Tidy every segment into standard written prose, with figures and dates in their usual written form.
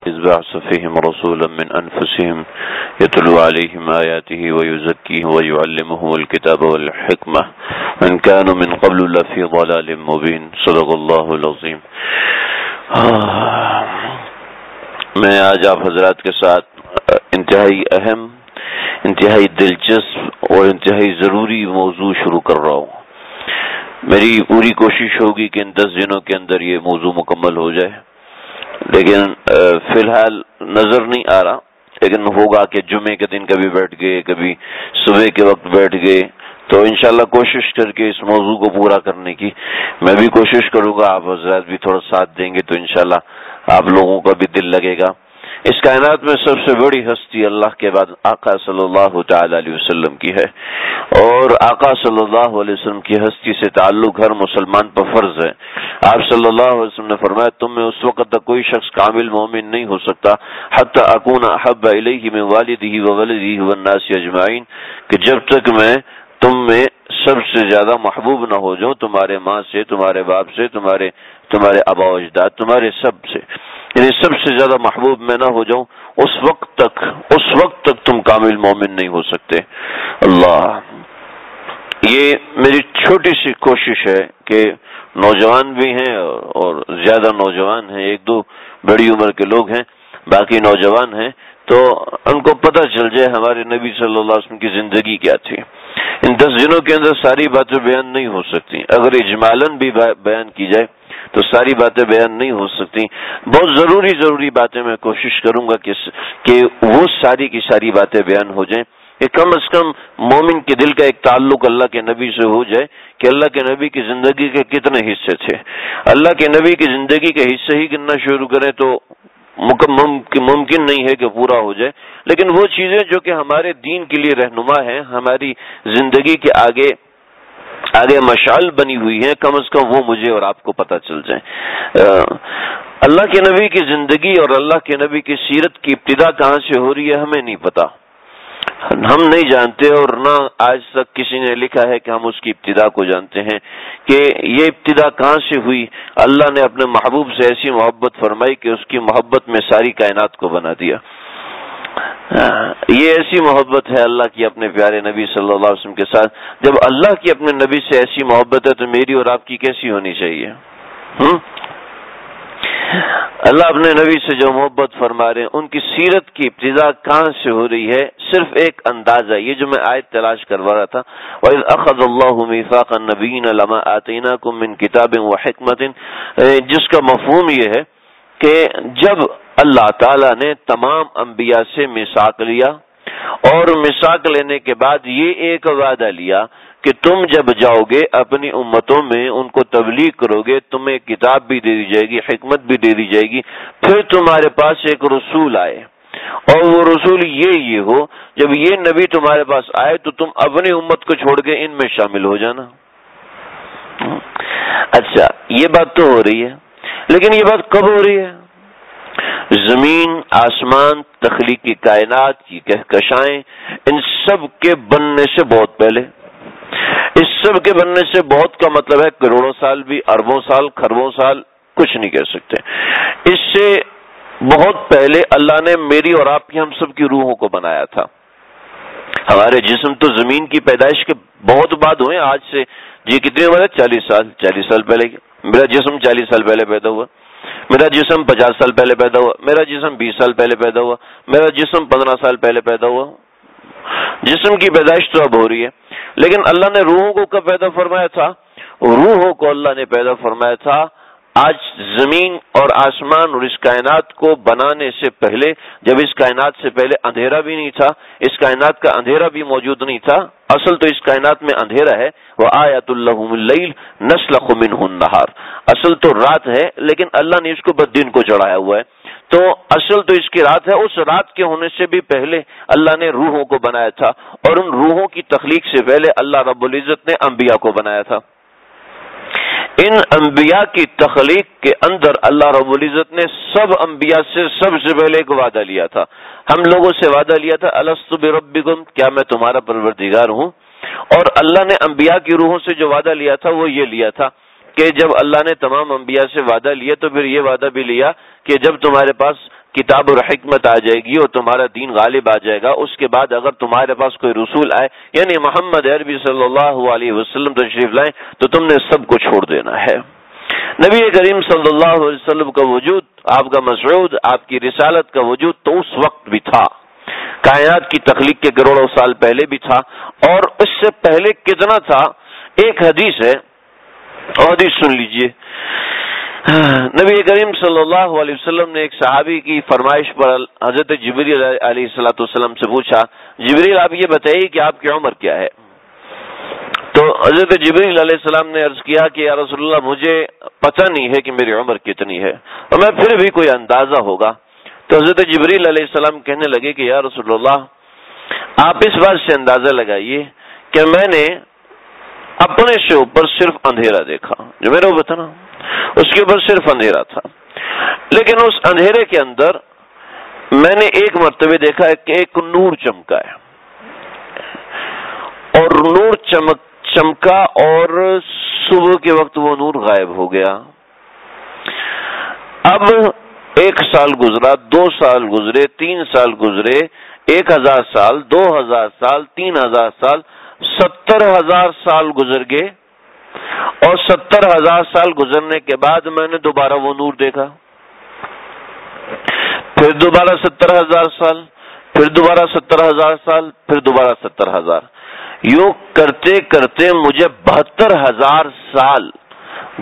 إذ بعث فيهم رسولا من أنفسهم يتلو عليهم آياته ويزكيهم ويعلمهم الكتاب والحكمة وإن كانوا من قبل لفي ضلال مبين صدق الله العظيم۔ میں آج آپ حضرات کے ساتھ انتہائی اہم، انتہائی دلچسپ اور انتہائی ضروری موضوع شروع کر رہا ہوں۔ میری پوری کوشش ہوگی کہ ان 10 دنوں کے اندر یہ موضوع مکمل ہو جائے، لیکن فی الحال نظر نہیں آ رہا، لیکن ہوگا کہ جمعے کے دن کبھی بیٹھ گئے، کبھی صبح کے وقت بیٹھ گئے، تو انشاءاللہ کوشش کر کے اس موضوع کو پورا کرنے کی میں بھی کوشش کروں گا، آپ حضرات بھی تھوڑا ساتھ دیں گے تو انشاءاللہ آپ لوگوں کا بھی دل لگے گا۔ اس کائنات میں سب سے بڑی ہستی اللہ کے بعد آقا صلی اللہ تعالی علیہ وسلم کی ہے، اور آقا صلی اللہ علیہ وسلم کی ہستی سے تعلق ہر مسلمان پر فرض ہے۔ آپ صلی اللہ علیہ وسلم نے فرمایا تم میں اس وقت تک کوئی شخص کامل مومن نہیں ہو سکتا حتی اکون احب الیہ من والدہ وولدہ والناس اجمعین، کہ جب تک میں تم میں سب سے زیادہ محبوب نہ ہو جاؤں، تمہارے ماں سے، تمہارے باپ سے، تمہارے آبا و اجداد، تمہارے سب سے، یعنی سب سے زیادہ محبوب میں نہ ہو جاؤں، اس وقت تک تم کامل مومن نہیں ہو سکتے۔ اللہ، یہ میری چھوٹی سی کوشش ہے کہ نوجوان بھی ہیں اور زیادہ نوجوان ہیں، 1-2 بڑی عمر کے لوگ ہیں، باقی نوجوان ہیں، تو ان کو پتہ چل جائے ہمارے نبی صلی اللہ علیہ وسلم کی زندگی کیا تھی۔ ان 10 دنوں کے اندر ساری باتیں بیان نہیں ہو سکتی، اگر اجمالاً بھی بیان کی جائے تو ساری باتیں بیان نہیں ہو سکتی۔ بہت ضروری باتیں میں کوشش کروں گا کہ وہ ساری کی ساری باتیں بیان ہو جائیں، کہ کم از کم مومن کے دل کا ایک تعلق اللہ کے نبی سے ہو جائے کہ اللہ کے نبی کی زندگی کے کتنے حصے تھے۔ اللہ کے نبی کی زندگی کے حصے ہی گننا شروع کریں تو ممکن نہیں ہے کہ پورا ہو جائے، لیکن وہ چیزیں جو کہ ہمارے دین کے لیے رہنما ہیں، ہماری زندگی کے آگے مشعل بنی ہوئی ہیں، کم از کم وہ مجھے اور آپ کو پتہ چل جائیں۔ اللہ کے نبی کی زندگی اور اللہ کے نبی کی سیرت کی ابتدا کہاں سے ہو رہی ہے ہمیں نہیں پتا، ہم نہیں جانتے، اور نہ آج تک کسی نے لکھا ہے کہ ہم اس کی ابتدا کو جانتے ہیں کہ یہ ابتدا کہاں سے ہوئی۔ اللہ نے اپنے محبوب سے ایسی محبت فرمائی کہ اس کی محبت میں ساری کائنات کو بنا دیا۔ یہ ایسی محبت ہے اللہ کی اپنے پیارے نبی صلی اللہ علیہ وسلم کے ساتھ۔ جب اللہ کی اپنے نبی سے ایسی محبت ہے تو میری اور آپ کی کیسی ہونی چاہیے؟ اللہ اپنے نبی سے جو محبت فرما رہے ہیں، ان کی سیرت کی ابتدا کہاں سے ہو رہی ہے؟ صرف ایک اندازہ، یہ جو میں آیت تلاش کروا رہا تھا، وَإِذْ أَخَذَ اللَّهُ مِيثَاقَ النَّبِيِّينَ لَمَا آتَيْنَاكُم مِّن كِتَابٍ وَحِكْمَةٍ، جس کا مفہوم یہ ہے کہ جب اللہ تعالیٰ نے تمام انبیاء سے میثاق لیا، اور میثاق لینے کے بعد یہ ایک وعدہ لیا کہ تم جب جاؤ گے اپنی امتوں میں ان کو تبلیغ کرو گے، تمہیں کتاب بھی دے دی جائے گی، حکمت بھی دے دی جائے گی، پھر تمہارے پاس ایک رسول آئے، اور وہ رسول یہ ہو، جب یہ نبی تمہارے پاس آئے تو تم اپنی امت کو چھوڑ کے ان میں شامل ہو جانا۔ اچھا، یہ بات تو ہو رہی ہے، لیکن یہ بات کب ہو رہی ہے؟ زمین، آسمان، تخلیقی کائنات کی کہکشائیں، ان سب کے بننے سے بہت پہلے، اس سب کے بننے سے بہت کا مطلب ہے کروڑوں سال بھی، اربوں سال، خربوں سال، کچھ نہیں کہہ سکتے۔ اس سے بہت پہلے اللہ نے میری اور آپ کی، ہم سب کی روحوں کو بنایا تھا۔ ہمارے جسم تو زمین کی پیدائش کے بہت بعد ہوئے، آج سے جی کتنے عمر ہے؟ 40 سال پہلے۔ میرا جسم 40 سال پہلے پیدا ہوا، میرا جسم 50 سال پہلے پیدا ہوا، میرا جسم 20 سال پہلے پیدا ہوا، میرا جسم 15 سال پہلے پیدا ہوا۔ جسم کی پیدائش تو اب ہو رہی ہے، لیکن اللہ نے روحوں کو کب پیدا فرمایا تھا؟ روحوں کو اللہ نے پیدا فرمایا تھا آج زمین اور آسمان اور اس کائنات کو بنانے سے پہلے، جب اس کائنات سے پہلے اندھیرا بھی نہیں تھا، اس کائنات کا اندھیرا بھی موجود نہیں تھا۔ اصل تو اس کائنات میں اندھیرا ہے، وَآیَةٌ لَهُمُ اللَّيْلُ نَسْلَخُ مِنْهُ النَّهَارَ، اصل تو رات ہے، لیکن اللہ نے اس کو بس دن کو چڑھایا ہوا ہے، تو اصل تو اس کی رات ہے۔ اس رات کے ہونے سے بھی پہلے اللہ نے روحوں کو بنایا تھا، اور ان روحوں کی تخلیق سے پہلے اللہ رب العزت نے انبیاء کو بنایا تھا۔ ان انبیاء کی تخلیق کے اندر اللہ رب العزت نے سب انبیاء سے سب سے پہلے ایک وعدہ لیا تھا، ہم لوگوں سے وعدہ لیا تھا، الست بربکم، کیا میں تمہارا پروردگار ہوں؟ اور اللہ نے انبیاء کی روحوں سے جو وعدہ لیا تھا وہ یہ لیا تھا کہ جب اللہ نے تمام انبیاء سے وعدہ لیا تو پھر یہ وعدہ بھی لیا کہ جب تمہارے پاس کتاب اور حکمت آ جائے گی اور تمہارا دین غالب آ جائے گا، اس کے بعد اگر تمہارے پاس کوئی رسول آئے یعنی محمد عربی صلی اللہ علیہ وسلم تشریف لائیں تو تم نے سب کو چھوڑ دینا ہے۔ نبی کریم صلی اللہ علیہ وسلم کا وجود، آپ کا مسعود، آپ کی رسالت کا وجود تو اس وقت بھی تھا، کائنات کی تخلیق کے کروڑوں سال پہلے بھی تھا، اور اس سے پہلے کتنا تھا۔ ایک حدیث ہے، حدیث سن لیجئے۔ نبی کریم صلی اللہ علیہ وسلم نے ایک صحابی کی فرمائش پر حضرت جبریل علیہ الصلوۃ والسلام سے پوچھا، جبریل آپ یہ بتائیے کہ آپ کی عمر کیا ہے؟ تو حضرت جبریل علیہ السلام نے عرض کیا کہ یا رسول اللہ مجھے پتہ نہیں ہے کہ میری عمر کتنی ہے، اور میں پھر بھی کوئی اندازہ ہوگا۔ تو حضرت جبریل علیہ السلام کہنے لگے کہ یا رسول اللہ آپ اس بات سے اندازہ لگائیے کہ میں نے اپنے سے اوپر صرف اندھیرا دیکھا، جو میرے اوپر تھا نا اس کے اوپر صرف اندھیرا تھا، لیکن اس اندھیرے کے اندر میں نے ایک مرتبہ دیکھا ہے کہ ایک نور چمکا ہے، اور نور چمکا اور صبح کے وقت وہ نور غائب ہو گیا۔ اب 1 سال گزرا، 2 سال گزرے، 3 سال گزرے، 1000 سال، 2000 سال، 3000 سال، 70,000 سال گزر گئے، اور 70,000 سال گزرنے کے بعد میں نے دوبارہ وہ نور دیکھا، پھر دوبارہ 70,000 سال، پھر دوبارہ 70,000 سال، پھر دوبارہ 70,000، یوں کرتے کرتے مجھے 72,000 سال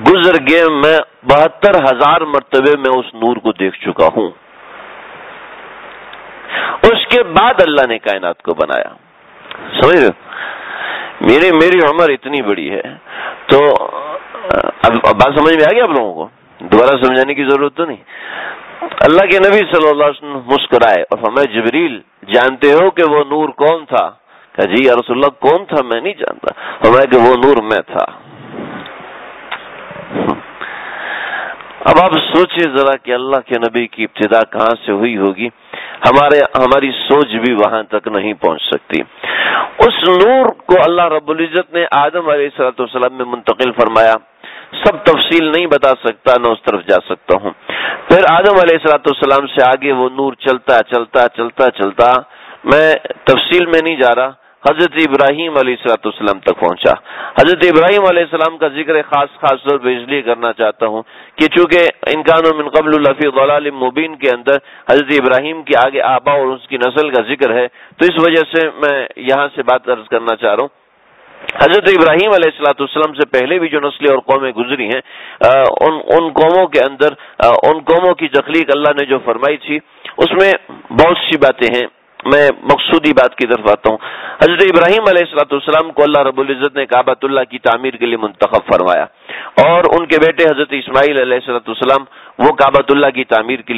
گزر گئے، میں 72,000 مرتبے میں اس نور کو دیکھ چکا ہوں۔ اس کے بعد اللہ نے کائنات کو بنایا، سمجھ رہے ہو؟ میری عمر اتنی بڑی ہے، تو اب بات سمجھ میں آ گئی آپ لوگوں کو؟ دوبارہ سمجھانے کی ضرورت تو نہیں۔ اللہ کے نبی صلی اللہ علیہ وسلم مسکرائے اور فرمایا جبریل جانتے ہو کہ وہ نور کون تھا؟ کہا جی یا رسول اللہ کون تھا؟ میں نہیں جانتا۔ فرمایا کہ وہ نور میں تھا۔ اب آپ سوچئے ذرا کہ اللہ کے نبی کی ابتدا کہاں سے ہوئی ہوگی، ہماری سوچ بھی وہاں تک نہیں پہنچ سکتی۔ اس نور کو اللہ رب العزت نے آدم علیہ السلام میں منتقل فرمایا، سب تفصیل نہیں بتا سکتا، نہ اس طرف جا سکتا ہوں۔ پھر آدم علیہ السلام سے آگے وہ نور چلتا چلتا چلتا چلتا، میں تفصیل میں نہیں جا رہا، حضرت ابراہیم علیہ السلام تک پہنچا۔ حضرت ابراہیم علیہ السلام کا ذکر خاص طور پہ اس لیے کرنا چاہتا ہوں کہ چونکہ ان کانوا من قبل لفی ضلال مبین کے اندر حضرت ابراہیم کے آگے آبا اور اس کی نسل کا ذکر ہے، تو اس وجہ سے میں یہاں سے بات عرض کرنا چاہ رہا ہوں۔ حضرت ابراہیم علیہ السلام سے پہلے بھی جو نسلیں اور قومیں گزری ہیں، ان قوموں کے اندر ان قوموں کی تخلیق اللہ نے جو فرمائی تھی اس میں بہت سی باتیں ہیں، میں مقصودی بات کی طرف آتا ہوں۔ حضرت ابراہیم علیہ السلام کو اللہ رب العزت نے کعبۃ اللہ کی تعمیر کے لیے منتخب فرمایا، اور ان کے بیٹے حضرت اسماعیل علیہ السلام وہ کعبۃ اللہ کی تعمیر کے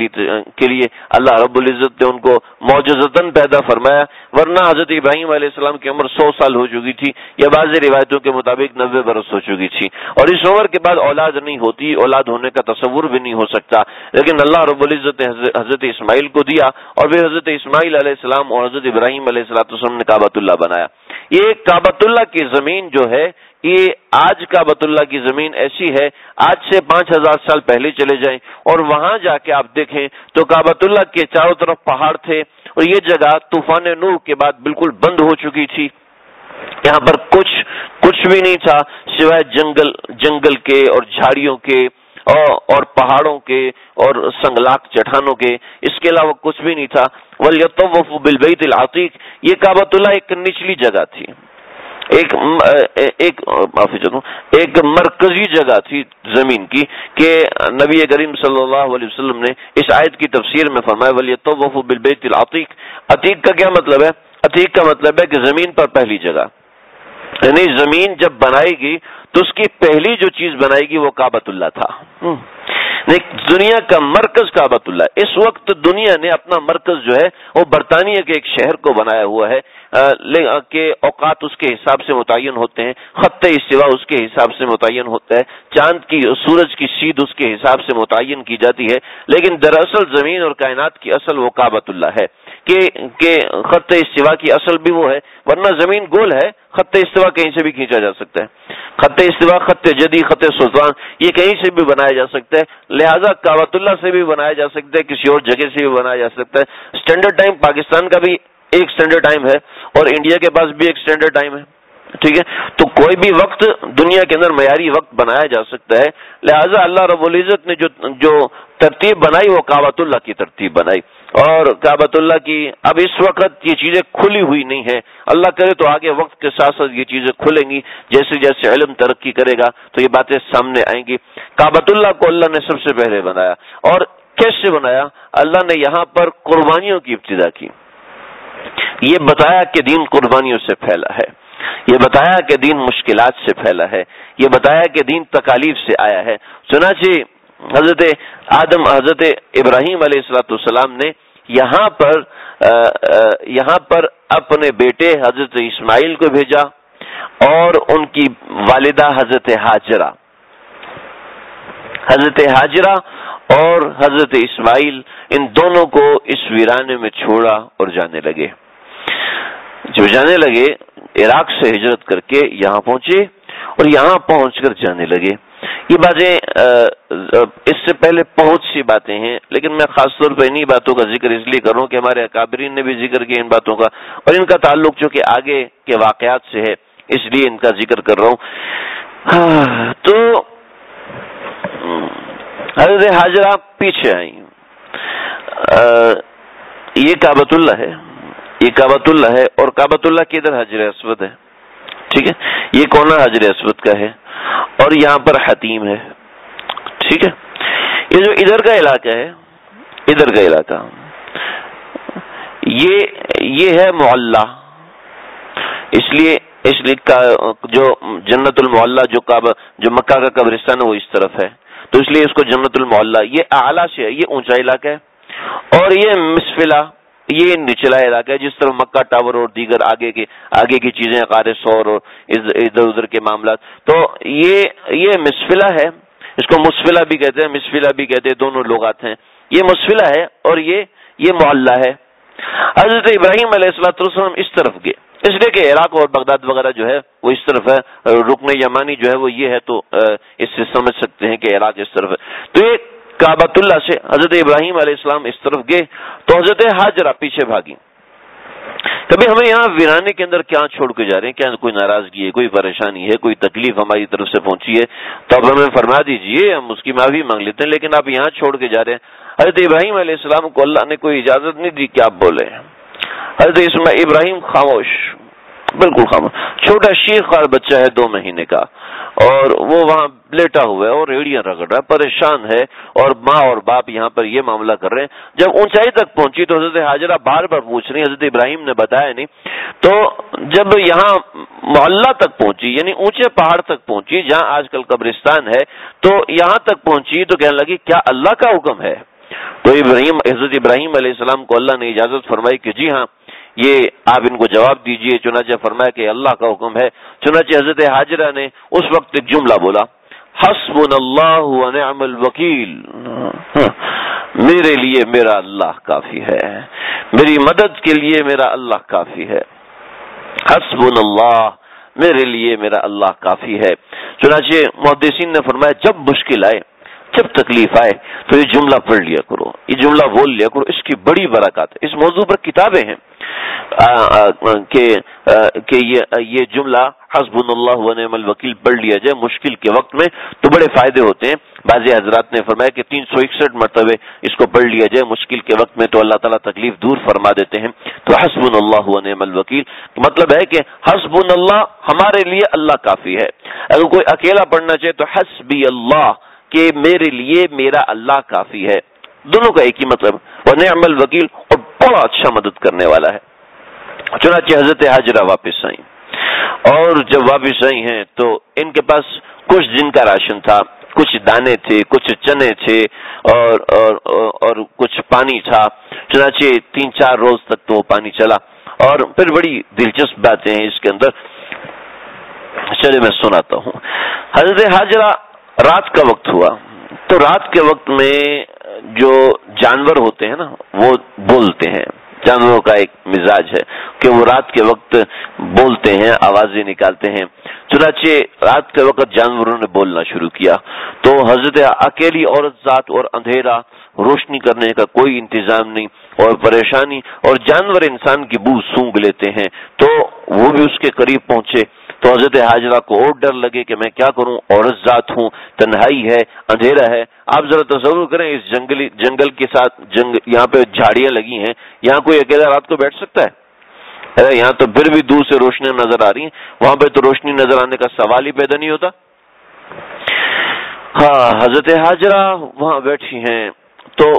لیے اللہ رب العزت نے ان کو معجزتاً پیدا فرمایا، ورنہ حضرت ابراہیم علیہ السلام کی عمر 100 سال ہو چکی تھی، یا بعض روایتوں کے مطابق 90 برس ہو چکی تھی، اور اس عمر کے بعد اولاد نہیں ہوتی، اولاد ہونے کا تصور بھی نہیں ہو سکتا، لیکن اللہ رب العزت نے حضرت اسماعیل کو دیا، اور پھر حضرت اسماعیل علیہ السلام اور حضرت ابراہیم علیہ السلام نے کعبۃ اللہ بنایا۔ یہ کعبۃ اللہ کی زمین جو ہے، یہ آج کعبۃ اللہ کی زمین ایسی ہے، آج سے 5000 سال پہلے چلے جائیں اور وہاں جا کے آپ دیکھیں تو کعبۃ اللہ کے چاروں طرف پہاڑ تھے، اور یہ جگہ طوفان نوح کے بعد بالکل بند ہو چکی تھی، یہاں پر کچھ بھی نہیں تھا سوائے جنگل کے اور جھاڑیوں کے اور پہاڑوں کے اور سنگلاخ چٹانوں کے، اس کے علاوہ کچھ بھی نہیں تھا۔ وَلْيَطَوَّفُوا بِالْبَيْتِ الْعَتِيقِ، یہ کعبۃ اللہ ایک نچلی جگہ تھی، ایک مرکزی جگہ تھی زمین کی، کہ نبی کریم صلی اللہ علیہ وسلم نے اس آیت کی تفسیر میں فرمایا وَلْيَطَوَّفُوا بِالْبَيْتِ الْعَتِيقِ۔ عتیق کا کیا مطلب ہے؟ عتیق کا مطلب ہے کہ زمین پر پہلی جگہ، یعنی زمین جب بنائے گی تو اس کی پہلی جو چیز بنائے گی وہ کعبۃ اللہ تھا۔ دنیا کا مرکز کعبۃ اللہ۔ اس وقت دنیا نے اپنا مرکز جو ہے وہ برطانیہ کے ایک شہر کو بنایا ہوا ہے، کہ اوقات اس کے حساب سے متعین ہوتے ہیں، خط استوا اس کے حساب سے متعین ہوتا ہے، چاند کی سورج کی سیدھ اس کے حساب سے متعین کی جاتی ہے، لیکن دراصل زمین اور کائنات کی اصل وہ کعبۃ اللہ ہے، کہ خط استوا کی اصل بھی وہ ہے، ورنہ زمین گول ہے، خط استوا کہیں سے بھی کھینچا جا سکتا ہے، خط استوا، خط جدی، خط سلطان، یہ کہیں سے بھی بنایا جا سکتا ہے، لہذا کعبۃ اللہ سے بھی بنایا جا سکتا ہے، کسی اور جگہ سے بھی بنایا جا سکتا ہے۔ اسٹینڈرڈ ٹائم پاکستان کا بھی ایک اسٹینڈرڈ ٹائم ہے اور انڈیا کے پاس بھی ایک اسٹینڈرڈ ٹائم ہے، ٹھیک ہے، تو کوئی بھی وقت دنیا کے اندر معیاری وقت بنایا جا سکتا ہے، لہذا اللہ رب العزت نے جو ترتیب بنائی وہ کعبۃ اللہ کی ترتیب بنائی، اور کعبۃ اللہ کی اب اس وقت یہ چیزیں کھلی ہوئی نہیں ہیں، اللہ کرے تو آگے وقت کے ساتھ ساتھ یہ چیزیں کھلیں گی، جیسے جیسے علم ترقی کرے گا تو یہ باتیں سامنے آئیں گی۔ کعبۃ اللہ کو اللہ نے سب سے پہلے بنایا، اور کیسے بنایا؟ اللہ نے یہاں پر قربانیوں کی ابتدا کی، یہ بتایا کہ دین قربانیوں سے پھیلا ہے، یہ بتایا کہ دین مشکلات سے پھیلا ہے، یہ بتایا کہ دین تکالیف سے آیا ہے۔ چنانچہ حضرت ابراہیم علیہ السلام نے یہاں پر اپنے بیٹے حضرت اسماعیل کو بھیجا، اور ان کی والدہ حضرت حاجرہ اور حضرت اسماعیل، ان دونوں کو اس ویرانے میں چھوڑا اور جانے لگے۔ جو جانے لگے عراق سے ہجرت کر کے یہاں پہنچے، اور یہاں پہنچ کر جانے لگے۔ یہ باتیں اس سے پہلے بہت سی باتیں ہیں، لیکن میں خاص طور پہ انہی باتوں کا ذکر اس لیے کروں کہ ہمارے اکابرین نے بھی ذکر کیا ان باتوں کا، اور ان کا تعلق جو کہ آگے کے واقعات سے ہے، اس لیے ان کا ذکر کر رہا ہوں۔ تو حضرت حاجرہ پیچھے آئی، یہ کعبۃ اللہ ہے، یہ کعبۃ اللہ ہے، اور کعبۃ اللہ کے ادھر حجر اسود ہے، ٹھیک ہے، یہ کونا حجر اسود کا ہے، اور یہاں پر حتیم ہے، ٹھیک ہے۔ یہ جو ادھر کا علاقہ ہے، ادھر کا علاقہ یہ ہے معلّہ، اس لیے جو جنت المعلّہ جو مکہ کا قبرستان ہے وہ اس طرف ہے، تو اس لیے اس کو جنت المعلّہ، یہ اعلیٰ سے ہے، یہ اونچا علاقہ ہے، اور یہ مسفلہ، یہ نچلا علاقہ ہے، جس طرح مکہ ٹاور اور دیگر آگے کی چیزیں، قار سور اور ادھر ادھر کے معاملات، تو یہ مسفلہ ہے، اس کو مسفلہ بھی کہتے ہیں، مسفلہ بھی کہتے ہیں، دونوں لغات ہیں، یہ مسفلہ ہے اور یہ معلّہ ہے۔ حضرت ابراہیم علیہ السلام اس طرف گئے، اس لیے کہ عراق اور بغداد وغیرہ جو ہے وہ اس طرف ہے، رکن یمانی جو ہے وہ یہ ہے، تو اس سے سمجھ سکتے ہیں کہ عراق اس طرف ہے۔ تو یہ کعبۃ اللہ سے حضرت ابراہیم علیہ السلام اس طرف گئے، تو حضرت حاجرہ پیچھے بھاگی۔ کبھی ہمیں یہاں ویرانے کے اندر کیا چھوڑ کے جا رہے ہیں، کیا کوئی ناراضگی ہے، کوئی پریشانی ہے، کوئی تکلیف ہماری طرف سے پہنچی ہے تو اب ہمیں فرما دیجئے، ہم اس کی معافی مانگ لیتے ہیں، لیکن آپ یہاں چھوڑ کے جا رہے ہیں۔ حضرت ابراہیم علیہ السلام کو اللہ نے کوئی اجازت نہیں دی کہ آپ بولے۔ حضرت ابراہیم خاموش، بالکل خاموش، چھوٹا شیر خوار بچہ ہے 2 مہینے کا، اور وہ وہاں لیٹا ہوا ہے اور ریڑیاں رگڑ رہا ہے، پریشان ہے، اور ماں اور باپ یہاں پر یہ معاملہ کر رہے ہیں۔ جب اونچائی تک پہنچی تو حضرت حاجرہ بار بار پوچھ رہی، حضرت ابراہیم نے بتایا نہیں، تو جب یہاں معلّہ تک پہنچی، یعنی اونچے پہاڑ تک پہنچی جہاں آج کل قبرستان ہے، تو یہاں تک پہنچی تو کہنے لگی کیا اللہ کا حکم ہے؟ تو حضرت ابراہیم علیہ السلام کو اللہ نے اجازت فرمائی کہ جی ہاں، یہ آپ ان کو جواب دیجئے۔ چنانچہ فرمایا کہ اللہ کا حکم ہے۔ چنانچہ حضرت حاجرہ نے اس وقت ایک جملہ بولا، حسبنا اللہ ونعم الوکیل، میرے لیے میرا اللہ کافی ہے، میری مدد کے لیے میرا اللہ کافی ہے، حسبنا اللہ، میرے لیے میرا اللہ کافی ہے۔ چنانچہ محدثین نے فرمایا جب مشکل آئے، جب تکلیف آئے تو یہ جملہ پڑھ لیا کرو، یہ جملہ بول لیا کرو، اس کی بڑی برکات ہے۔ اس موضوع پر کتابیں ہیں کہ یہ جملہ حسبنا اللہ ونعم الوکیل پڑھ لیا جائے مشکل کے وقت میں تو بڑے فائدے ہوتے ہیں۔ بعض حضرات نے فرمایا کہ 361 مرتبہ اس کو پڑھ لیا جائے مشکل کے وقت میں تو اللہ تعالیٰ تکلیف دور فرما دیتے ہیں۔ تو حسبنا اللہ ونعم الوکیل مطلب ہے کہ حسبنا اللہ، ہمارے لیے اللہ کافی ہے۔ اگر کوئی اکیلا پڑھنا چاہے تو حسبی اللہ، کہ میرے لیے میرا اللہ کافی ہے، دونوں کا ایک ہی مطلب، ونعم الوکیل، اور بڑا اچھا مدد کرنے والا ہے۔ چنانچہ حضرت حاجرہ واپس آئیں، اور جب واپس آئی ہیں تو ان کے پاس کچھ دن کا راشن تھا، کچھ دانے تھے، کچھ چنے تھے، اور کچھ پانی تھا۔ چنانچہ 3-4 روز تک تو وہ پانی چلا، اور پھر بڑی دلچسپ باتیں ہیں اس کے اندر، چلے میں سناتا ہوں۔ حضرت حاجرہ رات کا وقت ہوا، تو رات کے وقت میں جو جانور ہوتے ہیں نا وہ بولتے ہیں، جانوروں کا ایک مزاج ہے، کہ وہ رات کے وقت بولتے ہیں، آوازیں نکالتے ہیں۔ چنانچہ رات کے وقت جانوروں نے بولنا شروع کیا تو حضرت اکیلی عورت ذات اور اندھیرا، روشنی کرنے کا کوئی انتظام نہیں اور پریشانی، اور جانور انسان کی بو سونگھ لیتے ہیں تو وہ بھی اس کے قریب پہنچے تو حضرت حاجرہ کو اور ڈر لگے کہ میں کیا کروں، عورت ذات ہوں، تنہائی ہے، اندھیرا ہے۔ آپ ذرا تصور کریں اس جنگل کے ساتھ، یہاں پہ جھاڑیاں لگی ہیں، یہاں کوئی اکیلا رات کو بیٹھ سکتا ہے؟ یہاں تو پھر بھی دور سے روشنیاں نظر آ رہی ہیں، وہاں پہ تو روشنی نظر آنے کا سوال ہی پیدا نہیں ہوتا۔ ہاں، حضرت حاجرہ وہاں بیٹھی ہیں تو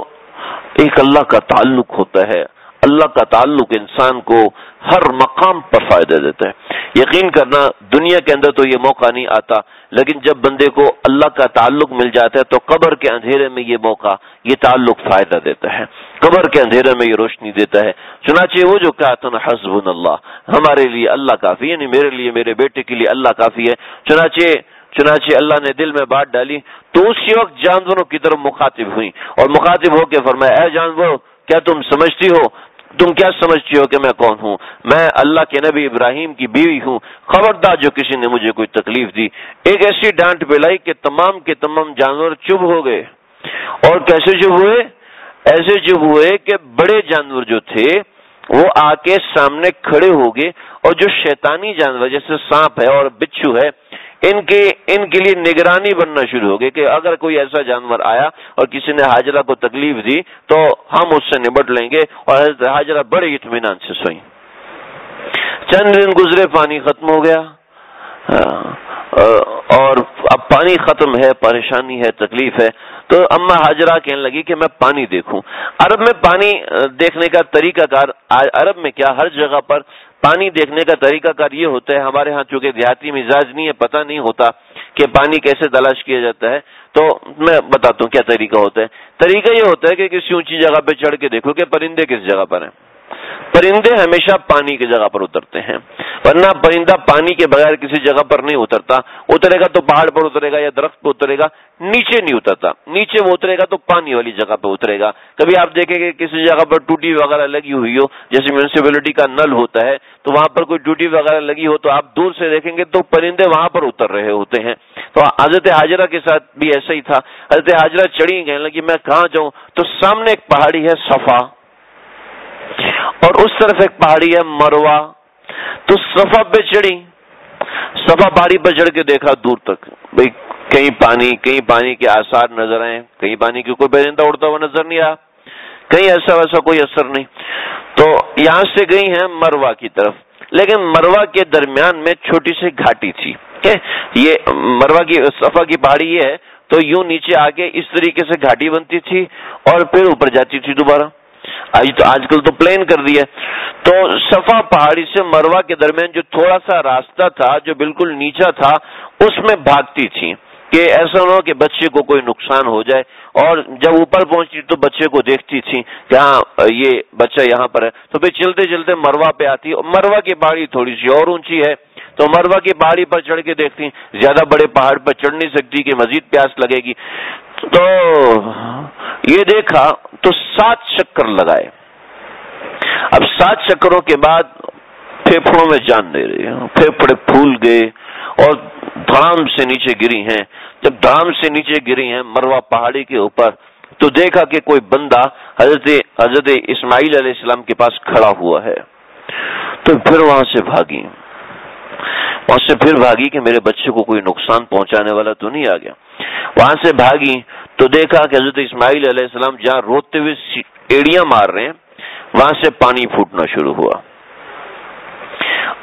ایک اللہ کا تعلق ہوتا ہے، اللہ کا تعلق انسان کو ہر مقام پر فائدہ دیتا ہے۔ یقین کرنا دنیا کے اندر تو یہ موقع نہیں آتا، لیکن جب بندے کو اللہ کا تعلق مل جاتا ہے تو قبر کے اندھیرے میں یہ موقع، یہ تعلق فائدہ دیتا ہے، قبر کے اندھیرے میں یہ روشنی دیتا ہے۔ چنانچہ وہ جو کہا تھا نا حسبنا اللہ، ہمارے لیے اللہ کافی ہے، یعنی میرے لیے، میرے بیٹے کے لیے اللہ کافی ہے۔ چنانچہ اللہ نے دل میں بات ڈالی تو اسی وقت جانوروں کی طرف مخاطب ہوئی اور مخاطب ہو کے فرمایا، اے جانور، کیا تم سمجھتی ہو، تم کیا سمجھتی ہو کہ میں کون ہوں؟ میں اللہ کے نبی ابراہیم کی بیوی ہوں، خبردار جو کسی نے مجھے کوئی تکلیف دی۔ ایک ایسی ڈانٹ پلائی کہ تمام کے تمام جانور چپ ہو گئے۔ اور کیسے چپ ہوئے؟ ایسے چپ ہوئے کہ بڑے جانور جو تھے وہ آ کے سامنے کھڑے ہو گئے، اور جو شیطانی جانور جیسے سانپ ہے اور بچھو ہے، ان کے لیے نگرانی بننا شروع ہو گئی کہ اگر کوئی ایسا جانور آیا اور کسی نے حاجرہ کو تکلیف دی تو ہم اس سے نمٹ لیں گے، اور حضرت حاجرہ بڑے اطمینان سے سوئیں۔ چند دن گزرے، پانی ختم ہو گیا، اور اب پانی ختم ہے، پریشانی ہے، تکلیف ہے، تو اما حاجرہ کہنے لگی کہ میں پانی دیکھوں۔ عرب میں پانی دیکھنے کا طریقہ کار، عرب میں کیا ہر جگہ پر پانی دیکھنے کا طریقہ کار یہ ہوتا ہے، ہمارے ہاں چونکہ دیہاتی مزاج نہیں ہے، پتہ نہیں ہوتا کہ پانی کیسے تلاش کیا جاتا ہے، تو میں بتاتا ہوں کیا طریقہ ہوتا ہے۔ طریقہ یہ ہوتا ہے کہ کسی اونچی جگہ پہ چڑھ کے دیکھو کہ پرندے کس جگہ پر ہیں۔ پرندے ہمیشہ پانی کی جگہ پر اترتے ہیں، ورنہ پرندہ پانی کے بغیر کسی جگہ پر نہیں اترتا۔ اترے گا تو پہاڑ پر اترے گا یا درخت پہ اترے گا، نیچے نہیں اترتا۔ نیچے وہ اترے گا تو پانی والی جگہ پہ اترے گا۔ کبھی آپ دیکھیں کہ کسی جگہ پر ٹوٹی وغیرہ لگی ہوئی ہو، جیسے میونسپلٹی کا نل ہوتا ہے، تو وہاں پر کوئی ٹوٹی وغیرہ لگی ہو تو آپ دور سے دیکھیں گے تو پرندے وہاں پر اتر رہے ہوتے ہیں۔ تو حضرت حاجرہ کے ساتھ بھی ایسا ہی تھا۔ حضرت حاجرہ چڑھی، کہنے لگی میں کہاں جاؤں؟ تو سامنے ایک پہاڑی ہے صفا، اور اس طرف ایک پہاڑی ہے مروہ۔ تو صفا پہ چڑھی، صفا پہاڑی پر چڑھ کے دیکھا دور تک، بھئی کہیں پانی کے آثار نظر آئے، کہیں پانی کی کوئی پرندہ اڑتا ہوا نظر نہیں آیا، کہیں ایسا ویسا کوئی اثر نہیں۔ تو یہاں سے گئی ہیں مروہ کی طرف، لیکن مروہ کے درمیان میں چھوٹی سی گھاٹی تھی۔ یہ مروہ کی صفا کی پہاڑی یہ ہے تو یوں نیچے آگے اس طریقے سے گھاٹی بنتی تھی اور پھر اوپر جاتی تھی دوبارہ۔ آج کل تو پلین کر دیا۔ تو صفا پہاڑی سے مروہ کے درمیان جو تھوڑا سا راستہ تھا جو بالکل نیچا تھا، اس میں بھاگتی تھی کہ ایسا نہ ہو کہ بچے کو کوئی نقصان ہو جائے، اور جب اوپر پہنچتی تو بچے کو دیکھتی تھی کہ ہاں یہ بچہ یہاں پر ہے، تو پھر چلتے چلتے مروہ پہ آتی، اور مروہ کی پہاڑی تھوڑی سی اور اونچی ہے تو مروہ کی پہاڑی پر چڑھ کے دیکھتی، زیادہ بڑے پہاڑ پر چڑھ نہیں سکتی کہ مزید پیاس لگے گی۔ تو یہ دیکھا تو 7 چکر لگائے۔ اب 7 چکروں کے بعد پھیپھڑوں میں جان نہیں رہی، پھیپھڑے پھول گئے اور دھڑام سے نیچے گری ہیں۔ جب دھڑام سے نیچے گری ہیں مروہ پہاڑی کے اوپر، تو دیکھا کہ کوئی بندہ حضرت اسماعیل علیہ السلام کے پاس کھڑا ہوا ہے۔ تو پھر وہاں سے بھاگی کہ میرے بچے کو کوئی نقصان پہنچانے والا تو نہیں آ گیا۔ وہاں سے بھاگی تو دیکھا کہ حضرت اسماعیل علیہ السلام جہاں روتے ہوئے ایڑیاں مار رہے ہیں، وہاں سے پانی پھوٹنا شروع ہوا،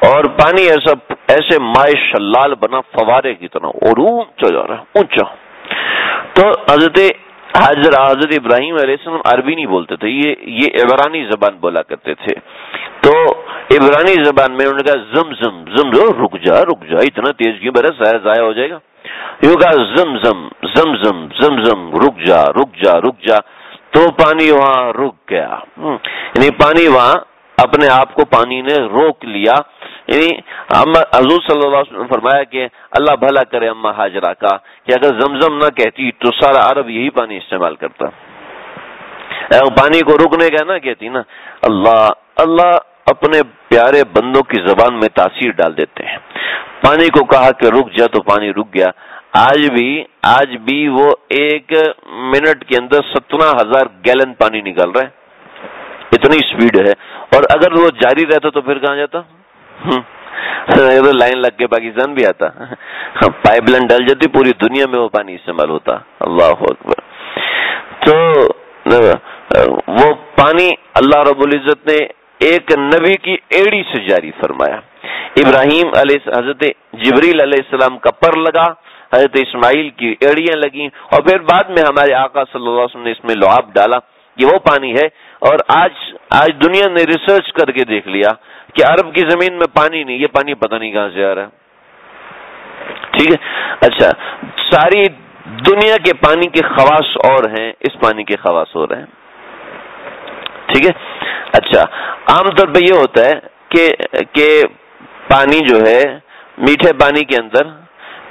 اور پانی ایسے مائع شلال بنا فوارے کی طرح اور اونچا جا رہا ہے، اونچا۔ تو حضرت ابراہیم علیہ السلام عربی نہیں بولتے تھے، یہ عبرانی زبان بولا کرتے تھے۔ تو عبرانی زبان میں انہوں نے کہا زم رک جا اتنا تیز کیوں برس ضائع ہو جائے گا۔ یوں کہا زم رک جا، تو پانی وہاں رک گیا، یعنی پانی وہاں اپنے آپ کو پانی نے روک لیا۔ یعنی حضور صلی اللہ علیہ وسلم نے فرمایا کہ اللہ بھلا کرے اما حاجرہ کا کہ اگر زمزم نہ کہتی تو سارا عرب یہی پانی استعمال کرتا۔ پانی کو رکنے کا نہ کہتی نا، اللہ اللہ اپنے پیارے بندوں کی زبان میں تاثیر ڈال دیتے ہیں. پانی کو کہا کہ رک جا تو پانی رک گیا. آج بھی وہ 1 منٹ کے اندر 17,000 گیلن پانی نکال رہا ہے. اتنی سپیڈ ہے. اور اگر وہ جاری رہتا تو پھر کہاں جاتا؟ لائن لگ کے پاکستان بھی آتا. پائپ لائن ڈل جاتی, پوری دنیا میں وہ پانی استعمال ہوتا. اللہ اکبر. تو وہ پانی اللہ رب العزت نے ایک نبی کی ایڑی سے جاری فرمایا. حضرت جبریل علیہ السلام کا پر لگا, حضرت اسماعیل کی ایڑیاں لگیں, اور پھر بعد میں ہمارے آقا صلی اللہ علیہ وسلم نے اس میں لعاب ڈالا. یہ وہ پانی ہے. اور آج دنیا نے ریسرچ کر کے دیکھ لیا کہ عرب کی زمین میں پانی نہیں, یہ پانی پتہ نہیں کہاں سے آ رہا ہے. ٹھیک ہے. اچھا, ساری دنیا کے پانی کے خواص اور ہیں, اس پانی کے خواص اور ہیں. ٹھیک ہے. اچھا, عام طور پہ یہ ہوتا ہے کہ پانی جو ہے میٹھے پانی کے اندر,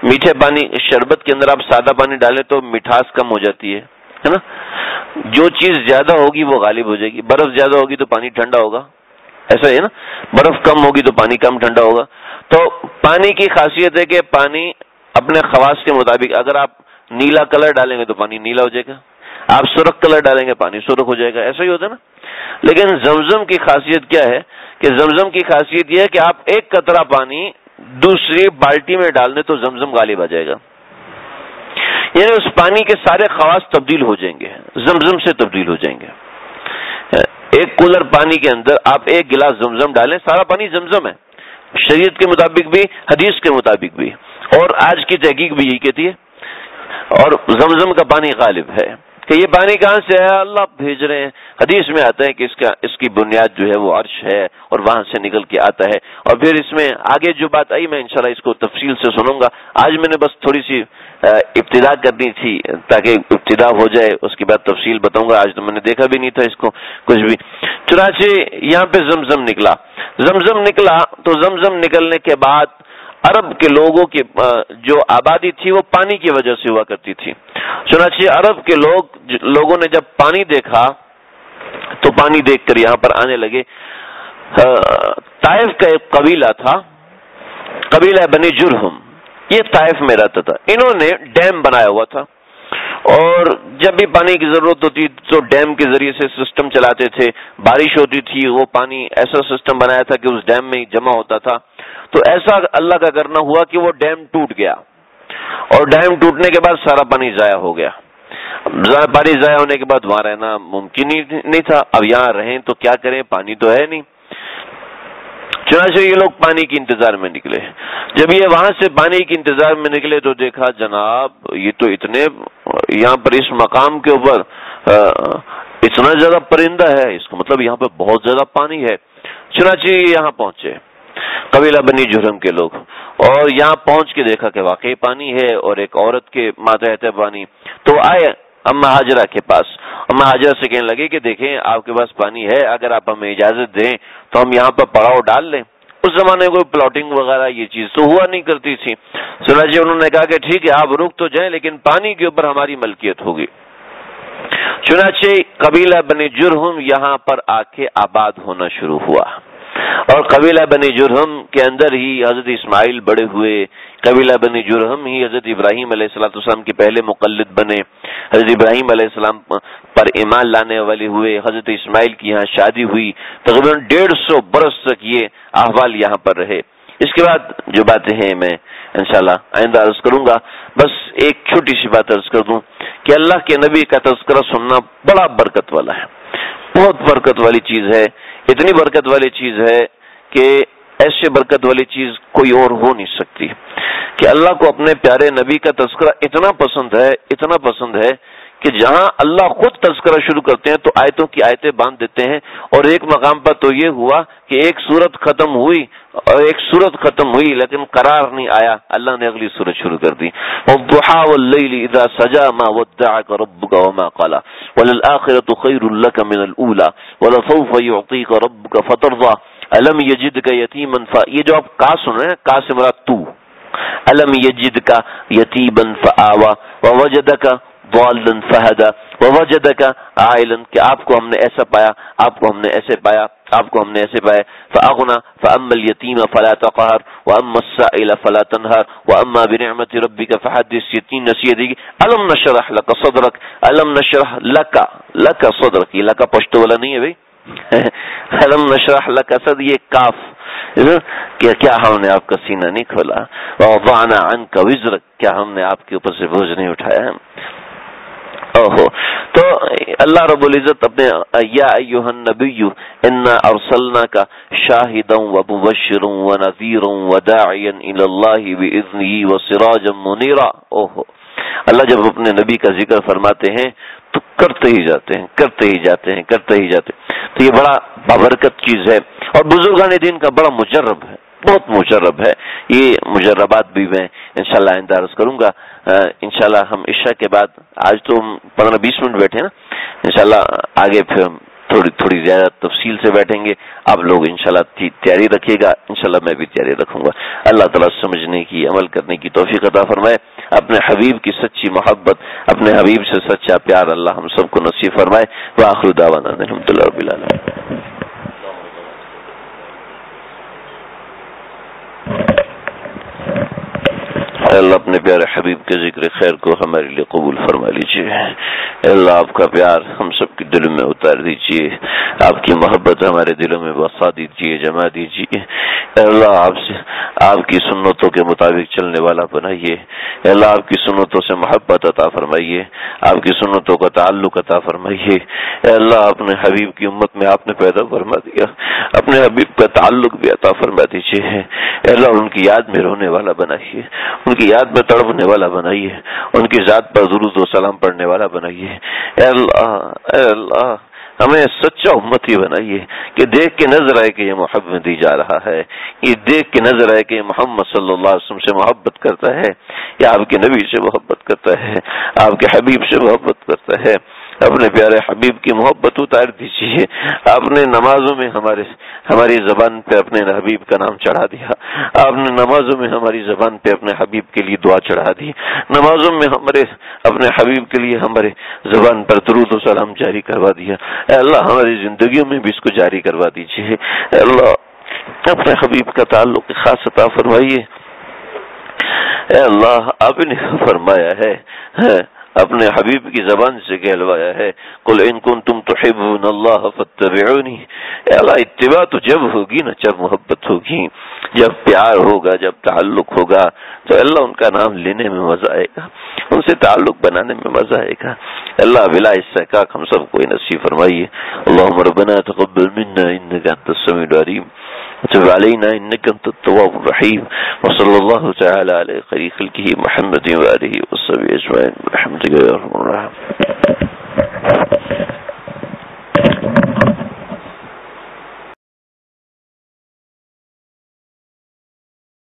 میٹھے پانی شربت کے اندر آپ سادہ پانی ڈالیں تو مٹھاس کم ہو جاتی ہے نا. جو چیز زیادہ ہوگی وہ غالب ہو جائے گی. برف زیادہ ہوگی تو پانی ٹھنڈا ہوگا, ایسا ہے نا. برف کم ہوگی تو پانی کم ٹھنڈا ہوگا. تو پانی کی خاصیت ہے کہ پانی اپنے خواص کے مطابق, اگر آپ نیلا کلر ڈالیں گے تو پانی نیلا ہو جائے گا, آپ سرخ کلر ڈالیں گے پانی سرخ ہو جائے گا. ایسا ہی ہوتا ہے نا. لیکن زمزم کی خاصیت کیا ہے کہ زمزم کی خاصیت یہ ہے کہ آپ ایک قطرہ پانی دوسری بالٹی میں ڈال دیں تو زمزم غالب آ جائے گا. یعنی اس پانی کے سارے خواص تبدیل ہو جائیں گے, زمزم سے تبدیل ہو جائیں گے. ایک کولر پانی کے اندر آپ 1 گلاس زمزم ڈالیں, سارا پانی زمزم ہے, شریعت کے مطابق بھی, حدیث کے مطابق بھی, اور آج کی تحقیق بھی یہی کہتی ہے. اور زمزم کا پانی غالب ہے. کہ یہ پانی کہاں سے ہے؟ اللہ بھیج رہے ہیں. حدیث میں آتا ہے کہ اس کی بنیاد جو ہے وہ عرش ہے اور وہاں سے نکل کے آتا ہے. اور پھر اس میں آگے جو بات آئی میں انشاءاللہ اس کو تفصیل سے سنوں گا. آج میں نے بس تھوڑی سی ابتدا کرنی تھی تاکہ ابتدا ہو جائے, اس کے بعد تفصیل بتاؤں گا. آج تو میں نے دیکھا بھی نہیں تھا اس کو کچھ بھی. چنانچہ یہاں پہ زمزم نکلا تو زمزم نکلنے کے بعد عرب کے لوگوں کی جو آبادی تھی وہ پانی کی وجہ سے ہوا کرتی تھی. چنانچہ عرب کے لوگوں نے جب پانی دیکھا تو پانی دیکھ کر یہاں پر آنے لگے. طائف کا ایک قبیلہ تھا, قبیلہ بنی جرہم, یہ طائف میں رہتا تھا. انہوں نے ڈیم بنایا ہوا تھا اور جب بھی پانی کی ضرورت ہوتی تو ڈیم کے ذریعے سے سسٹم چلاتے تھے. بارش ہوتی تھی وہ پانی ایسا سسٹم بنایا تھا کہ اس ڈیم میں ہی جمع ہوتا تھا. تو ایسا اللہ کا کرنا ہوا کہ وہ ڈیم ٹوٹ گیا, اور ڈیم ٹوٹنے کے بعد سارا پانی ضائع ہو گیا. پانی ضائع ہونے کے بعد وہاں رہنا ممکن ہی نہیں تھا. اب یہاں رہیں تو کیا کریں, پانی تو ہے نہیں. چنانچہ یہ لوگ پانی کے انتظار میں نکلے. جب یہ وہاں سے پانی کے انتظار میں نکلے تو دیکھا جناب یہ تو اتنے یہاں پر اس مقام کے اوپر اتنا زیادہ پرندہ ہے, اس کا مطلب یہاں پہ بہت زیادہ پانی ہے. چنانچہ یہاں پہنچے قبیلہ بنی جرہم کے لوگ, اور یہاں پہنچ کے دیکھا کہ واقعی پانی ہے اور ایک عورت کے ماتحت ہے پانی. تو آئے اما ہاجرہ کے پاس. اما ہاجرہ سے کہنے لگے کہ دیکھیں آپ کے پاس پانی ہے, اگر آپ ہمیں اجازت دیں تو ہم یہاں پر پڑاؤ ڈال لیں. اس زمانے میں کوئی پلاٹنگ وغیرہ یہ چیز تو ہوا نہیں کرتی تھی. چنانچہ انہوں نے کہا کہ ٹھیک ہے آپ رک تو جائیں لیکن پانی کے اوپر ہماری ملکیت ہوگی. چنانچہ قبیلہ بنی جرہم یہاں پر آ کے آباد ہونا شروع ہوا, اور قبیلہ بنی جرہم کے اندر ہی حضرت اسماعیل بڑے ہوئے. قبیلہ بنی جرہم ہی حضرت ابراہیم علیہ السلام کے پہلے مقلد بنے. حضرت ابراہیم علیہ السلام پر ایمان لانے والے ہوئے. حضرت اسماعیل کی یہاں شادی ہوئی. تقریباً 150 برس تک یہ احوال یہاں پر رہے. اس کے بعد جو باتیں ہیں میں انشاءاللہ آئندہ عرض کروں گا. بس ایک چھوٹی سی بات عرض کر دوں کہ اللہ کے نبی کا تذکرہ سننا بڑا برکت والا ہے, بہت برکت والی چیز ہے. اتنی برکت والی چیز ہے کہ ایسے برکت والی چیز کوئی اور ہو نہیں سکتی کہ اللہ کو اپنے پیارے نبی کا تذکرہ اتنا پسند ہے کہ جہاں اللہ خود تذکرہ شروع کرتے ہیں تو آیتوں کی آیتیں باندھ دیتے ہیں. اور ایک مقام پر تو یہ ہوا کہ ایک سورت ختم ہوئی لیکن قرار نہیں آیا, اللہ نے اگلی سورت شروع کر دی. والضحى والليل اذا سجى ما ودعك ربك وما قلى وللآخرة خير لك من الأولى ولسوف يعطيك ربك فترضى الم يجدك يتيما یہ جو آپ کا سن رہے ہیں, کا سے مراد تو, الم يجدك يتيما فآوى ووجدك ضالا فہدى ووجدك عائلا کہ آپ کو ہم نے ایسا پایا، آپ کو ہم نے ایسے پایا، آپ کو ہم نے ایسے پایا، فأغنى فأما اليتيم فلا تقهر وأما السائل فلا تنهر وأما بنعمة ربك فحدث. یہ نصیحت دی. الم نشرح لك صدرك، الم نشرح لك صدرك، یہ لك پشتو والا نہیں ہے بھائی. الم نشرح لك صدرك، یہ کاف کہ کیا ہم نے آپ کا سینہ نہیں کھولا. ووضعنا عنك وزرك، کیا ہم نے آپ کے اوپر سے بوجھ نہیں اٹھایا. تو اللہ رب العزت اپنے یا ایھا النبی انا ارسلناک شاہدا ومبشرا ونذیرا وداعیا الی اللہ باذنہ وسراجا منیرا. اللہ جب اپنے نبی کا ذکر فرماتے ہیں تو کرتے ہی جاتے ہیں. تو یہ بڑا بابرکت چیز ہے اور بزرگان دین کا بڑا مجرب ہے، بہت مجرب ہے. یہ مجربات بھی میں انشاءاللہ آئندہ عرض کروں گا. انشاءاللہ ہم عشاء کے بعد، آج تو 15-20 منٹ بیٹھے نا، انشاءاللہ آگے پھر ہم تھوڑی زیادہ تفصیل سے بیٹھیں گے. آپ لوگ انشاءاللہ تیاری رکھیے گا، انشاءاللہ میں بھی تیاری رکھوں گا. اللہ تعالیٰ سمجھنے کی، عمل کرنے کی توفیق عطا فرمائے. اپنے حبیب کی سچی محبت، اپنے حبیب سے سچا پیار اللہ ہم سب کو نصیب فرمائے. وآخر دعوانا الحمدللہ رب العالمین. اللہ اپنے پیارے حبیب کے ذکر خیر کو ہمارے لیے قبول فرما لیجیے. اللہ آپ کا پیار ہم سب کے دلوں میں اتار دیجیے. آپ کی محبت ہمارے دلوں میں بسا دیجیے، جما دیجیے. اللہ آپ کی سنتوں کے مطابق چلنے والا بنائیے. اللہ آپ کی سنتوں سے محبت عطا فرمائیے، آپ کی سنتوں کا تعلق عطا فرمائیے. اللہ اپنے حبیب کی امت میں آپ نے پیدا فرما دیا، اپنے حبیب کا تعلق بھی عطا فرما دیجیے. اللہ ان کی یاد میں رونے والا بنائیے، ان کی یاد میں تڑپنے والا بنائیے، ان کی ذات پر درود و سلام پڑھنے والا بنائیے. اے اللہ ہمیں سچا امتی بنائیے کہ دیکھ کے نظر آئے کہ یہ محمد دی جا رہا ہے، یہ دیکھ کے نظر آئے کہ یہ محمد صلی اللہ علیہ وسلم سے محبت کرتا ہے، یا آپ کے نبی سے محبت کرتا ہے، آپ کے حبیب سے محبت کرتا ہے. اپنے پیارے حبیب کی محبت اتار دیجیے. آپ نے نمازوں میں ہماری زبان پہ اپنے حبیب کا نام چڑھا دیا. آپ نے نمازوں میں ہماری زبان پہ اپنے حبیب کے لیے دعا چڑھا دی. نمازوں میں اپنے حبیب کے لیے ہمارے زبان پر درود و سلام جاری کروا دیا. اے اللہ ہماری زندگیوں میں بھی اس کو جاری کروا دیجیے. اے اللہ اپنے حبیب کا تعلق خاص عطا فرمائیے. اے اللہ آپ نے فرمایا ہے، اپنے حبیب کی زبان سے کہلوایا ہے، قل ان کنتم تحبون اللہ فاتبعونی. اے اللہ اتباع تو جب ہوگی نا، جب محبت ہوگی، جب پیار ہوگا، جب تعلق ہوگا، تو اللہ ان کا نام لینے میں مزہ آئے گا، ان سے تعلق بنانے میں مزہ آئے گا. اللہ بلا استحقاق ہم سب کو نصیب فرمائیے. اللهم ربنا تقبل منا انك انت السميع العليم وتب علينا انك انت التواب الرحيم. وصلى الله تعالى على خير خلقه محمد وآله وصحبه اجمعين برحمتك يا ارحم الراحمين.